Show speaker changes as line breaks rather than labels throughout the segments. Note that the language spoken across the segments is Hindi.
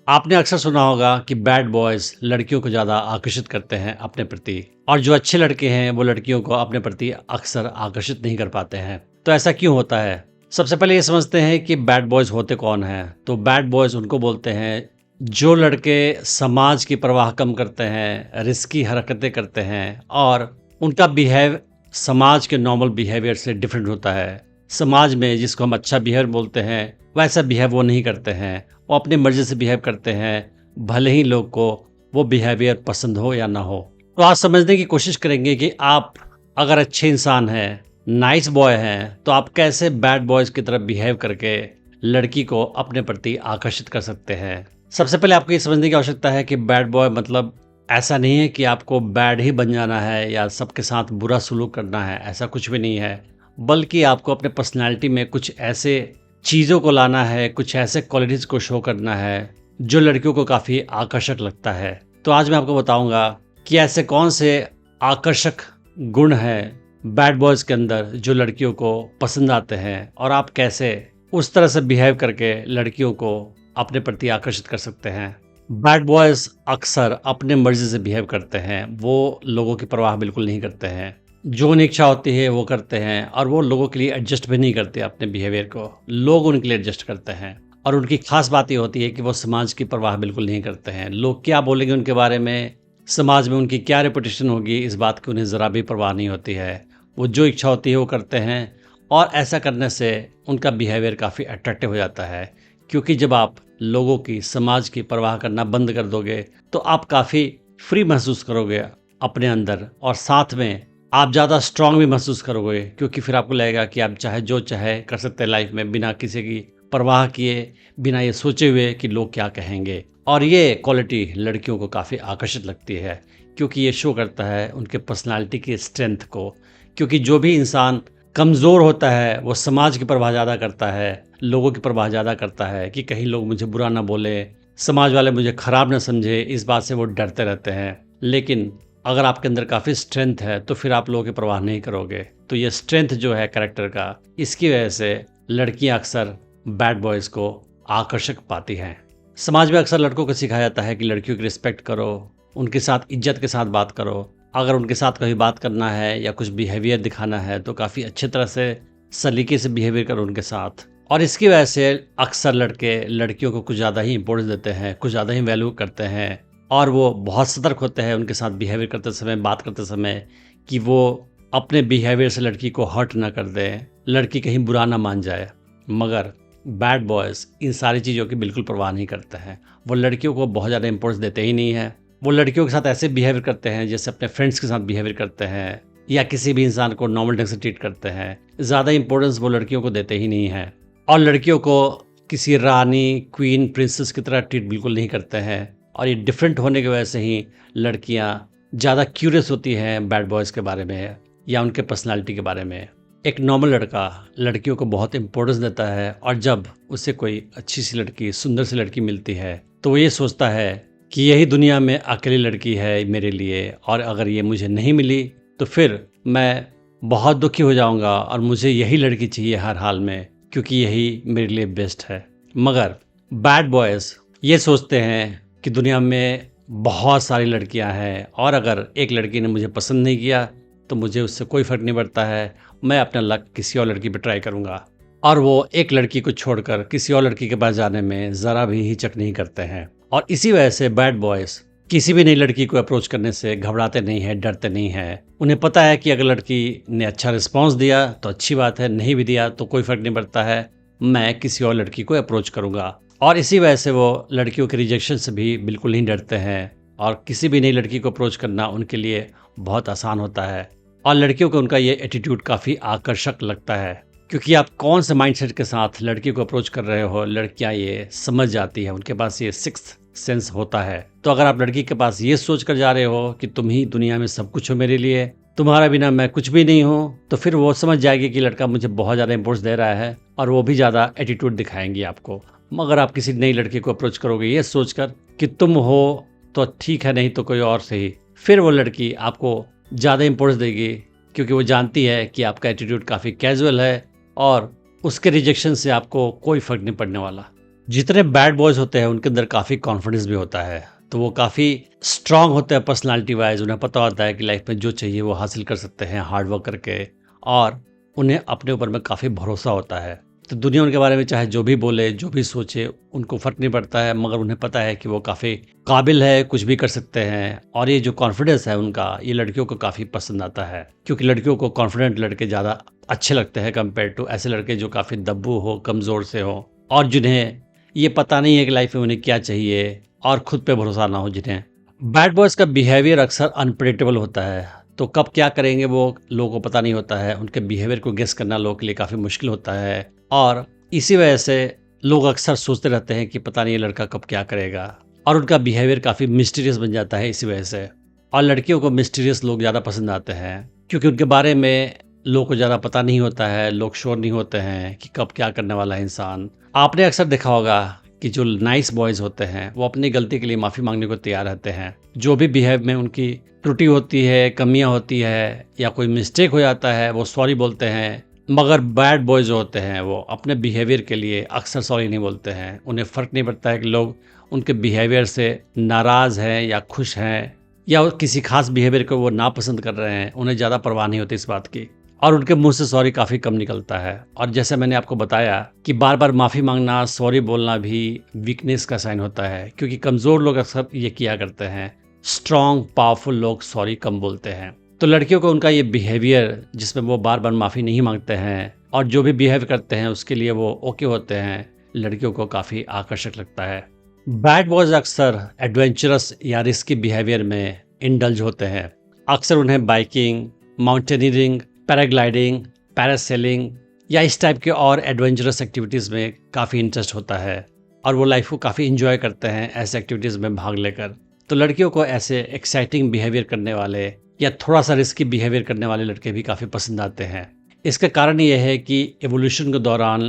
आपने अक्सर सुना होगा कि बैड बॉयज़ लड़कियों को ज़्यादा आकर्षित करते हैं अपने प्रति और जो अच्छे लड़के हैं वो लड़कियों को अपने प्रति अक्सर आकर्षित नहीं कर पाते हैं। तो ऐसा क्यों होता है? सबसे पहले ये समझते हैं कि बैड बॉयज़ होते कौन हैं। तो बैड बॉयज़ उनको बोलते हैं जो लड़के समाज की परवाह कम करते हैं, रिस्की हरकतें करते हैं और उनका बिहेव समाज के नॉर्मल बिहेवियर से डिफरेंट होता है। समाज में जिसको हम अच्छा बिहेवियर बोलते हैं वैसा बिहेव वो नहीं करते हैं, वो अपनी मर्ज़ी से बिहेव करते हैं, भले ही लोग को वो बिहेवियर पसंद हो या ना हो। तो आज समझने की कोशिश करेंगे कि आप अगर अच्छे इंसान हैं, नाइस बॉय हैं, तो आप कैसे बैड बॉयज़ की तरह बिहेव करके लड़की को अपने प्रति आकर्षित कर सकते हैं। सबसे पहले आपको ये समझने की आवश्यकता है कि बैड बॉय मतलब ऐसा नहीं है कि आपको बैड ही बन जाना है या सबके साथ बुरा सलूक करना है, ऐसा कुछ भी नहीं है। बल्कि आपको अपने पर्सनैलिटी में कुछ ऐसे चीज़ों को लाना है, कुछ ऐसे क्वालिटीज़ को शो करना है जो लड़कियों को काफ़ी आकर्षक लगता है। तो आज मैं आपको बताऊंगा कि ऐसे कौन से आकर्षक गुण हैं बैड बॉयज़ के अंदर जो लड़कियों को पसंद आते हैं और आप कैसे उस तरह से बिहेव करके लड़कियों को अपने प्रति आकर्षित कर सकते हैं। बैड बॉयज़ अक्सर अपने मर्जी से बिहेव करते हैं, वो लोगों की परवाह बिल्कुल नहीं करते हैं। जो उन्हें इच्छा होती है वो करते हैं और वो लोगों के लिए एडजस्ट भी नहीं करते अपने बिहेवियर को, लोग उनके लिए एडजस्ट करते हैं। और उनकी खास बात ये होती है कि वो समाज की परवाह बिल्कुल नहीं करते हैं। लोग क्या बोलेंगे उनके बारे में, समाज में उनकी क्या रेपुटेशन होगी, इस बात की उन्हें ज़रा भी परवाह नहीं होती है। वो जो इच्छा होती है वो करते हैं और ऐसा करने से उनका बिहेवियर काफ़ी अट्रैक्टिव हो जाता है। क्योंकि जब आप लोगों की, समाज की परवाह करना बंद कर दोगे तो आप काफ़ी फ्री महसूस करोगे अपने अंदर और साथ में आप ज़्यादा स्ट्रांग भी महसूस करोगे, क्योंकि फिर आपको लगेगा कि आप चाहे जो चाहे कर सकते हैं लाइफ में, बिना किसी की परवाह किए, बिना ये सोचे हुए कि लोग क्या कहेंगे। और ये क्वालिटी लड़कियों को काफ़ी आकर्षित लगती है क्योंकि ये शो करता है उनके पर्सनालिटी की स्ट्रेंथ को। क्योंकि जो भी इंसान कमज़ोर होता है वो समाज की परवाह ज़्यादा करता है, लोगों की परवाह ज़्यादा करता है कि कहीं लोग मुझे बुरा ना बोले, समाज वाले मुझे ख़राब ना समझे, इस बात से वो डरते रहते हैं। लेकिन अगर आपके अंदर काफ़ी स्ट्रेंथ है तो फिर आप लोगों की परवाह नहीं करोगे। तो ये स्ट्रेंथ जो है कैरेक्टर का, इसकी वजह से लड़कियां अक्सर बैड बॉयज़ को आकर्षक पाती हैं। समाज में अक्सर लड़कों को सिखाया जाता है कि लड़कियों की रिस्पेक्ट करो, उनके साथ इज्जत के साथ बात करो। अगर उनके साथ कभी बात करना है या कुछ बिहेवियर दिखाना है तो काफ़ी अच्छी तरह से सलीके से बिहेवियर करो उनके साथ। और इसकी वजह से अक्सर लड़के लड़कियों को कुछ ज़्यादा ही इंपॉर्टेंस देते हैं, कुछ ज़्यादा ही वैल्यू करते हैं और वो बहुत सतर्क होते हैं उनके साथ बिहेवियर करते समय, बात करते समय, कि वो अपने बिहेवियर से लड़की को हर्ट ना कर दें, लड़की कहीं बुरा ना मान जाए। मगर बैड बॉयज़ इन सारी चीज़ों की बिल्कुल परवाह नहीं करते हैं। वो लड़कियों को बहुत ज़्यादा इंपॉर्टेंस देते ही नहीं हैं। वो लड़कियों के साथ ऐसे बिहेवियर करते हैं जैसे अपने फ्रेंड्स के साथ बिहेवियर करते हैं या किसी भी इंसान को नॉर्मल ढंग से ट्रीट करते हैं। ज़्यादा इंपॉर्टेंस वो लड़कियों को देते ही नहीं हैं और लड़कियों को किसी रानी, क्वीन, प्रिंसेस की तरह ट्रीट बिल्कुल नहीं करते हैं। और ये डिफरेंट होने की वजह से ही लड़कियां ज़्यादा क्यूरियस होती हैं बैड बॉयज़ के बारे में या उनके पर्सनालिटी के बारे में। एक नॉर्मल लड़का लड़कियों को बहुत इंपॉर्टेंस देता है और जब उसे कोई अच्छी सी लड़की, सुंदर सी लड़की मिलती है तो वो ये सोचता है कि यही दुनिया में अकेली लड़की है मेरे लिए और अगर ये मुझे नहीं मिली तो फिर मैं बहुत दुखी हो जाऊंगा और मुझे यही लड़की चाहिए हर हाल में, क्योंकि यही मेरे लिए बेस्ट है। मगर बैड बॉयज़ ये सोचते हैं कि दुनिया में बहुत सारी लड़कियां हैं और अगर एक लड़की ने मुझे पसंद नहीं किया तो मुझे उससे कोई फ़र्क नहीं पड़ता है, मैं अपना लक किसी और लड़की पे ट्राई करूंगा। और वो एक लड़की को छोड़कर किसी और लड़की के पास जाने में ज़रा भी हिचक नहीं करते हैं। और इसी वजह से बैड बॉयज़ किसी भी नई लड़की को अप्रोच करने से घबराते नहीं हैं, डरते नहीं हैं। उन्हें पता है कि अगर लड़की ने अच्छा रिस्पॉन्स दिया तो अच्छी बात है, नहीं भी दिया तो कोई फ़र्क नहीं पड़ता है, मैं किसी और लड़की को अप्रोच करूँगा। और इसी वजह से वो लड़कियों के रिजेक्शन से भी बिल्कुल नहीं डरते हैं और किसी भी नई लड़की को अप्रोच करना उनके लिए बहुत आसान होता है। और लड़कियों को उनका ये एटीट्यूड काफ़ी आकर्षक लगता है क्योंकि आप कौन से माइंडसेट के साथ लड़की को अप्रोच कर रहे हो, लड़कियां ये समझ जाती है, उनके पास ये सिक्स्थ सेंस होता है। तो अगर आप लड़की के पास ये सोच कर जा रहे हो कि तुम ही दुनिया में सब कुछ हो मेरे लिए, तुम्हारा बिना मैं कुछ भी नहीं हूँ, तो फिर वो समझ जाएगी कि लड़का मुझे बहुत ज़्यादा इंपॉर्टेंस दे रहा है और वो भी ज़्यादा एटीट्यूड दिखाएंगी आपको। मगर आप किसी नई लड़की को अप्रोच करोगे ये सोचकर कि तुम हो तो ठीक है, नहीं तो कोई और सही, फिर वो लड़की आपको ज़्यादा इंपॉर्टेंस देगी क्योंकि वो जानती है कि आपका एटीट्यूड काफ़ी कैजुअल है और उसके रिजेक्शन से आपको कोई फ़र्क नहीं पड़ने वाला। जितने बैड बॉयज़ होते हैं उनके अंदर काफ़ी कॉन्फिडेंस भी होता है। तो वो काफ़ी स्ट्रॉन्ग होते हैं पर्सनैलिटी वाइज़, उन्हें पता होता है कि लाइफ़ में जो चाहिए वो हासिल कर सकते हैं हार्ड वर्क करके, और उन्हें अपने ऊपर में काफ़ी भरोसा होता है। तो दुनिया उनके बारे में चाहे जो भी बोले, जो भी सोचे, उनको फ़र्क नहीं पड़ता है, मगर उन्हें पता है कि वो काफ़ी काबिल है, कुछ भी कर सकते हैं। और ये जो कॉन्फिडेंस है उनका, ये लड़कियों को काफ़ी पसंद आता है, क्योंकि लड़कियों को कॉन्फिडेंट लड़के ज़्यादा अच्छे लगते हैं कंपेयर टू ऐसे लड़के जो काफ़ी दब्बू हो, कमज़ोर से हों, और जिन्हें ये पता नहीं है कि लाइफ में उन्हें क्या चाहिए, और खुद पे भरोसा ना हो जिन्हें। बैड बॉयज़ का बिहेवियर अक्सर अनप्रेडिक्टेबल होता है, तो कब क्या करेंगे वो लोगों को पता नहीं होता है। उनके बिहेवियर को गेस करना लोगों के लिए काफ़ी मुश्किल होता है, और इसी वजह से लोग अक्सर सोचते रहते हैं कि पता नहीं ये लड़का कब क्या करेगा, और उनका बिहेवियर काफ़ी मिस्टीरियस बन जाता है इसी वजह से। और लड़कियों को मिस्टीरियस लोग ज़्यादा पसंद आते हैं, क्योंकि उनके बारे में लोगों को ज़्यादा पता नहीं होता है, लोग श्योर नहीं होते हैं कि कब क्या करने वाला है इंसान। आपने अक्सर देखा होगा कि जो नाइस बॉयज़ होते हैं वो अपनी गलती के लिए माफ़ी मांगने को तैयार रहते हैं। जो भी बिहेव में उनकी त्रुटि होती है, कमियां होती है, या कोई मिस्टेक हो जाता है, वो सॉरी बोलते हैं। मगर बैड बॉयज़ जो होते हैं वो अपने बिहेवियर के लिए अक्सर सॉरी नहीं बोलते हैं। उन्हें फ़र्क नहीं पड़ता है कि लोग उनके बिहेवियर से नाराज़ हैं या खुश हैं, या किसी खास बिहेवियर को वो नापसंद कर रहे हैं। उन्हें ज़्यादा परवाह नहीं होती इस बात की, और उनके मुंह से सॉरी काफ़ी कम निकलता है। और जैसे मैंने आपको बताया कि बार बार माफ़ी मांगना, सॉरी बोलना भी वीकनेस का साइन होता है, क्योंकि कमज़ोर लोग अक्सर ये किया करते हैं। स्ट्रॉन्ग पावरफुल लोग सॉरी कम बोलते हैं। तो लड़कियों को उनका ये बिहेवियर, जिसमें वो बार बार माफ़ी नहीं मांगते हैं और जो भी बिहेव करते हैं उसके लिए वो ओके होते हैं, लड़कियों को काफ़ी आकर्षक लगता है। बैड बॉयज अक्सर एडवेंचरस या रिस्की बिहेवियर में इंडल्ज होते हैं। अक्सर उन्हें बाइकिंग, माउंटेनियरिंग, पैराग्लाइडिंग, पैरासेलिंग या इस टाइप के और एडवेंचरस एक्टिविटीज़ में काफ़ी इंटरेस्ट होता है, और वो लाइफ को काफ़ी इंजॉय करते हैं ऐसे एक्टिविटीज़ में भाग लेकर। तो लड़कियों को ऐसे एक्साइटिंग बिहेवियर करने वाले या थोड़ा सा रिस्की बिहेवियर करने वाले लड़के भी काफ़ी पसंद आते हैं। इसका कारण ये है कि एवोल्यूशन के दौरान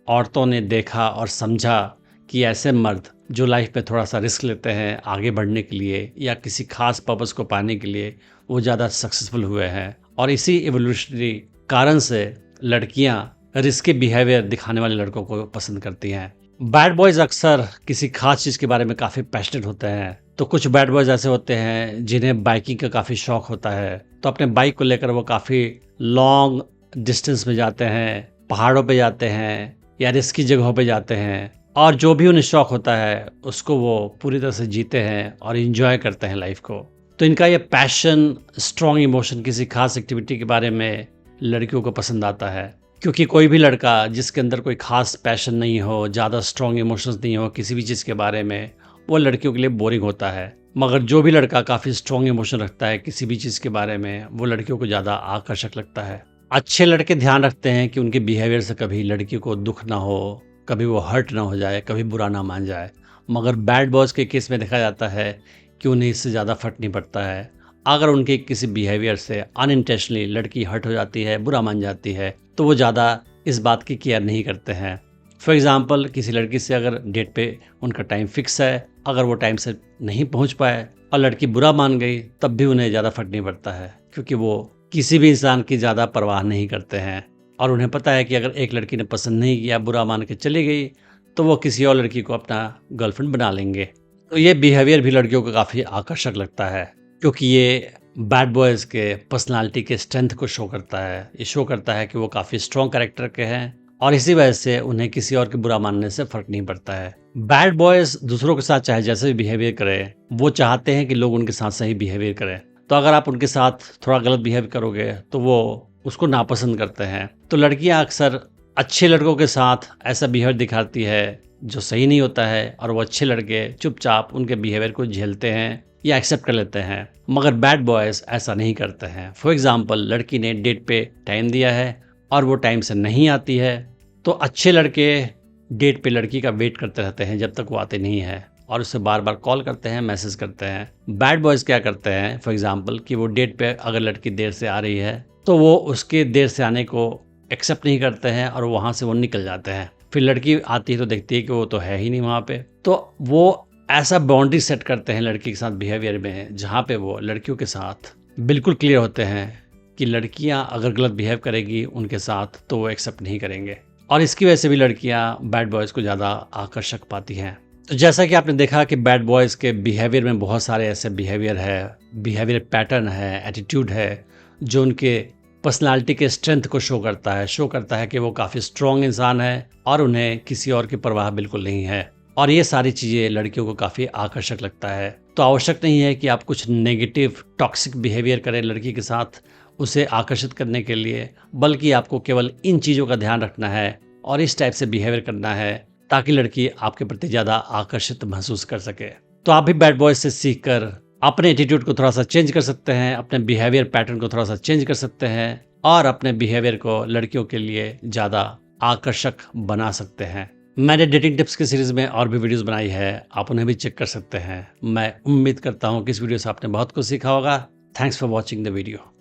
औरतों ने देखा और समझा कि ऐसे मर्द जो लाइफ में थोड़ा सा रिस्क लेते हैं आगे बढ़ने के लिए या किसी खास पर्पस को पाने के लिए, वो ज़्यादा सक्सेसफुल हुए हैं। और इसी एवोल्यूशनरी कारण से लड़कियां रिस्की बिहेवियर दिखाने वाले लड़कों को पसंद करती हैं। बैड बॉयज़ अक्सर किसी खास चीज़ के बारे में काफ़ी पैशनेट होते हैं। तो कुछ बैड बॉयज़ ऐसे होते हैं जिन्हें बाइकिंग का काफ़ी शौक होता है, तो अपने बाइक को लेकर वो काफ़ी लॉन्ग डिस्टेंस में जाते हैं, पहाड़ों पे जाते हैं या रिस्की जगहों पे जाते हैं, और जो भी उन्हें शौक होता है उसको वो पूरी तरह से जीते हैं और इन्जॉय करते हैं लाइफ को। तो इनका ये पैशन, स्ट्रॉन्ग इमोशन किसी खास एक्टिविटी के बारे में लड़कियों को पसंद आता है, क्योंकि कोई भी लड़का जिसके अंदर कोई खास पैशन नहीं हो, ज़्यादा स्ट्रॉन्ग इमोशंस नहीं हो किसी भी चीज़ के बारे में, वो लड़कियों के लिए बोरिंग होता है। मगर जो भी लड़का काफ़ी स्ट्रॉन्ग इमोशन रखता है किसी भी चीज़ के बारे में, वो लड़कियों को ज़्यादा आकर्षक लगता है। अच्छे लड़के ध्यान रखते हैं कि उनके बिहेवियर से कभी लड़की को दुख ना हो, कभी वो हर्ट ना हो जाए, कभी बुरा ना मान जाए। मगर बैड बॉयज़ के केस में देखा जाता है कि उन्हें इससे ज़्यादा फ़र्क नहीं पड़ता है। अगर उनके किसी बिहेवियर से अनइंटेंशनली लड़की हर्ट हो जाती है, बुरा मान जाती है, तो वो ज़्यादा इस बात की केयर नहीं करते हैं। फॉर एग्ज़ाम्पल, किसी लड़की से अगर डेट पे उनका टाइम फिक्स है, अगर वो टाइम से नहीं पहुंच पाए और लड़की बुरा मान गई, तब भी उन्हें ज़्यादा फ़र्क नहीं पड़ता है, क्योंकि वो किसी भी इंसान की ज़्यादा परवाह नहीं करते हैं। और उन्हें पता है कि अगर एक लड़की ने पसंद नहीं किया, बुरा मान के चली गई, तो वो किसी और लड़की को अपना गर्लफ्रेंड बना लेंगे। तो ये बिहेवियर भी लड़कियों को काफ़ी आकर्षक लगता है, क्योंकि ये बैड बॉयज़ के पर्सनालिटी के स्ट्रेंथ को शो करता है। ये शो करता है कि वो काफ़ी स्ट्रॉन्ग कैरेक्टर के हैं, और इसी वजह से उन्हें किसी और के बुरा मानने से फ़र्क नहीं पड़ता है। बैड बॉयज़ दूसरों के साथ चाहे जैसे भी बिहेवियर करें, वो चाहते हैं कि लोग उनके साथ सही बिहेवियर करें। तो अगर आप उनके साथ थोड़ा गलत बिहेव करोगे तो वो उसको नापसंद करते हैं। तो लड़कियां अक्सर अच्छे लड़कों के साथ ऐसा बिहेवियर दिखाती है जो सही नहीं होता है, और वो अच्छे लड़के चुपचाप उनके बिहेवियर को झेलते हैं या एक्सेप्ट कर लेते हैं। मगर बैड बॉयज़ ऐसा नहीं करते हैं। फॉर एग्ज़ाम्पल, लड़की ने डेट पे टाइम दिया है और वो टाइम से नहीं आती है, तो अच्छे लड़के डेट पे लड़की का वेट करते रहते हैं जब तक वो आते नहीं है, और उससे बार बार कॉल करते हैं, मैसेज करते हैं। बैड बॉयज़ क्या करते हैं, फॉर एग्ज़ाम्पल, कि वो डेट पे अगर लड़की देर से आ रही है तो वो उसके देर से आने को एक्सेप्ट नहीं करते हैं और वहाँ से वो निकल जाते हैं। फिर लड़की आती है तो देखती है कि वो तो है ही नहीं वहाँ पे, तो वो ऐसा बाउंड्री सेट करते हैं लड़की के साथ बिहेवियर में, जहाँ पे वो लड़कियों के साथ बिल्कुल क्लियर होते हैं कि लड़कियाँ अगर गलत बिहेव करेगी उनके साथ तो वो एक्सेप्ट नहीं करेंगे। और इसकी वजह से भी लड़कियां बैड बॉयज़ को ज़्यादा आकर्षक पाती हैं। तो जैसा कि आपने देखा कि बैड बॉयज़ के बिहेवियर में बहुत सारे ऐसे बिहेवियर पैटर्न है, एटीट्यूड है, जो उनके पर्सनालिटी के स्ट्रेंथ को शो करता है कि वो काफ़ी स्ट्रॉन्ग इंसान है और उन्हें किसी और की परवाह बिल्कुल नहीं है। और ये सारी चीज़ें लड़कियों को काफ़ी आकर्षक लगता है। तो आवश्यक नहीं है कि आप कुछ नेगेटिव टॉक्सिक बिहेवियर करें लड़की के साथ उसे आकर्षित करने के लिए, बल्कि आपको केवल इन चीज़ों का ध्यान रखना है और इस टाइप से बिहेवियर करना है ताकि लड़की आपके प्रति ज़्यादा आकर्षित महसूस कर सके। तो आप भी बैड बॉयज से सीख कर अपने एटीट्यूड को थोड़ा सा चेंज कर सकते हैं, अपने बिहेवियर पैटर्न को थोड़ा सा चेंज कर सकते हैं और अपने बिहेवियर को लड़कियों के लिए ज़्यादा आकर्षक बना सकते हैं। मैंने डेटिंग टिप्स की सीरीज़ में और भी वीडियोस बनाई है, आप उन्हें भी चेक कर सकते हैं। मैं उम्मीद करता हूँ कि इस वीडियो से आपने बहुत कुछ सीखा होगा। Thanks for watching the video.